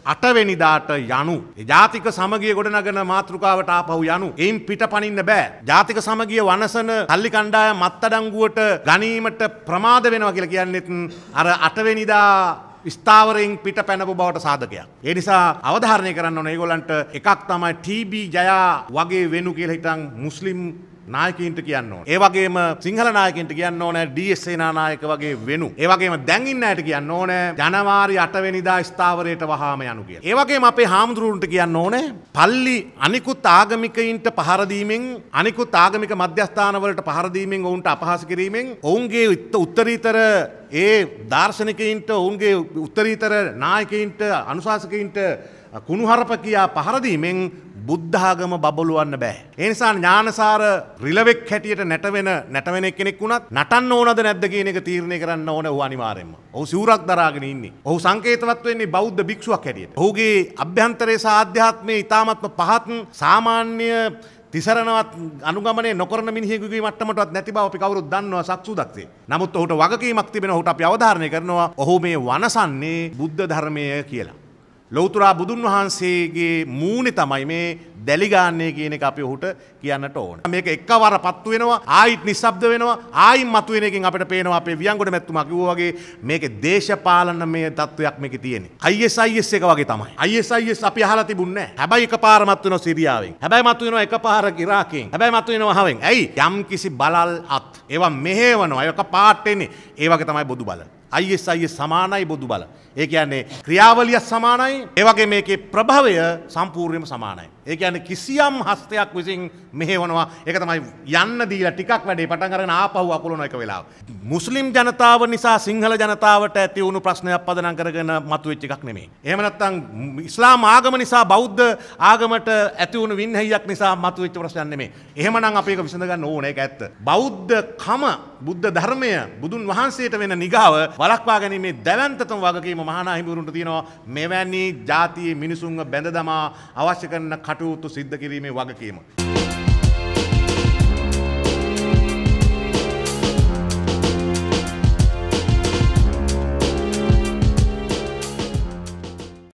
8වෙනිදාට යනු ජාතික සමගිය ගොඩනගන මාතෘකාවට ආපහු යනු එයින් පිටපනින්න බෑ. ජාතික සමගිය වනසන සල්ලි කණ්ඩායම් අත්අඩංගුවට ගැනීමට ප්‍රමාද වෙනවා කියලා කියන්නේත් අර 8වෙනිදා ස්ථාවරයෙන් පිට පැනපු බවට සාධකයක්. ඒ නිසා අවධාරණය කරන්න ඕන ඒගොල්ලන්ට එකක් තමයි ටීබී ජයා වගේ වෙනු කියලා හිටන් මුස්ලිම් නායකයින්ට කියන්න ඕන. ඒ වගේම සිංහල නායකයින්ට කියන්න ඕන ඩී.එස්. සේනානායක වගේ වෙනු. ඒ වගේම දැන් ඉන්න අයට කියන්න ඕන ජනවාරි 8 වෙනිදා ස්ථාවරයට වහාම යනු කියලා. ඒ වගේම අපේ හාමුදුරුවන්ට කියන්න ඕනේ පල්ලි අනිකුත් ආගමිකයින්ට පහර දීමෙන් අනිකුත් ආගමික මධ්‍යස්ථාන වලට පහර දීමෙන් ඔවුන්ට අපහාස කිරීමෙන් ඔවුන්ගේ උත්තරීතර ඒ දාර්ශනිකයින්ට ඔවුන්ගේ උත්තරීතර නායකයින්ට අනුශාසකයින්ට කුණුහරුප කියා පහර දීමෙන් බුද්ධාගම බබළුවන්න බෑ. ඒ නිසා ඥානසාර රිලෙවෙක් හැටියට නැටවෙන කෙනෙක් වුණත් නටන්න ඕනද නැද්ද කියන එක තීරණය කරන්න ඕන ඔහු අනිවාර්යෙන්ම. ඔහු සිවුරක් දරාගෙන ඉන්නේ. ඔහු සංකේතවත් වෙන්නේ බෞද්ධ භික්ෂුවක් හැටියට. ඔහුගේ අභ්‍යන්තරයේ සහ ආධ්‍යාත්මයේ ඊ타මත්ම පහත් සාමාන්‍ය තිසරණවත් අනුගමනය නොකරන මිනිහෙකුගේ මට්ටමටවත් නැති බව අපි කවුරුත් දන්නවා සක්සුදක්සේ. නමුත් ඔහුට වගකීමක් තිබෙනවා. ඔහුට අපි අවධාරණය කරනවා ඔහු මේ වනසන්නේ බුද්ධ ධර්මය කියලා. ලෞතුරා බුදුන් වහන්සේගේ මූණේ තමයි මේ දැලිගාන්නේ කියන එක අපි ඔහුට කියන්නට ඕන. මේක එකවර පත්තු වෙනවා ආයිත් නිස්සබ්ද වෙනවා ආයිත් මතුවෙන එකෙන් අපිට පේනවා අපේ වියංගොඩ මැතිතුමා කිව්වා වගේ මේකේ දේශපාලනමය තත්වයක් මේකේ තියෙන්නේ. ISIS එක වගේ තමයි. ISIS අපි අහලා තිබුණේ නැහැ. හැබැයි එකපාර මතු වෙනවා සිරියාවෙන්. හැබැයි මතු වෙනවා එකපාර ඉරාකෙන්. හැබැයි මතු වෙනවා හවෙන්. ඇයි? යම් කිසි බලල් අත්. ඒවා මෙහෙවනවා. ඒක පාට එන්නේ. ඒ වගේ තමයි බොදු බල. ISIS සමානයි බොදු බල. ඒ කියන්නේ ක්‍රියාවලිය සමානයි. ඒ වගේ මේකේ ප්‍රභවය සම්පූර්ණයෙන්ම සමානයි. ඒ කියන්නේ කිසියම් හස්තයක් විසින් මෙහෙවනවා. ඒක තමයි යන්න දීලා ටිකක් වැඩේ පටන් අරගෙන ආපහු අකුලන එක වෙලාව. මුස්ලිම් ජනතාව නිසා සිංහල ජනතාවට ඇති වුණු ප්‍රශ්නයක් පදනම් කරගෙන මතුවෙච්ච එකක් නෙමෙයි. එහෙම නැත්නම් ඉස්ලාම් ආගම නිසා බෞද්ධ ආගමට ඇති වුණු වින්හයියක් නිසා මතුවෙච්ච ප්‍රශ්නයක් නෙමෙයි. එහෙමනම් අපි ඒක විසඳ ගන්න ඕනේ. ඒක ඇත්ත. බෞද්ධකම බුද්ධ ධර්මය බුදුන් වහන්සේට වෙන නිගාව වළක්වා ගැනීමේ දැවැන්තතම වගකීම මහානා හිමිවරුන්ට තියෙනවා. මෙවැනි ජාතියේ මිනිසුන්ව බැඳ දමා අවශ්‍ය කරන කටයුතු සිද්ධ කිරීමේ වගකීම.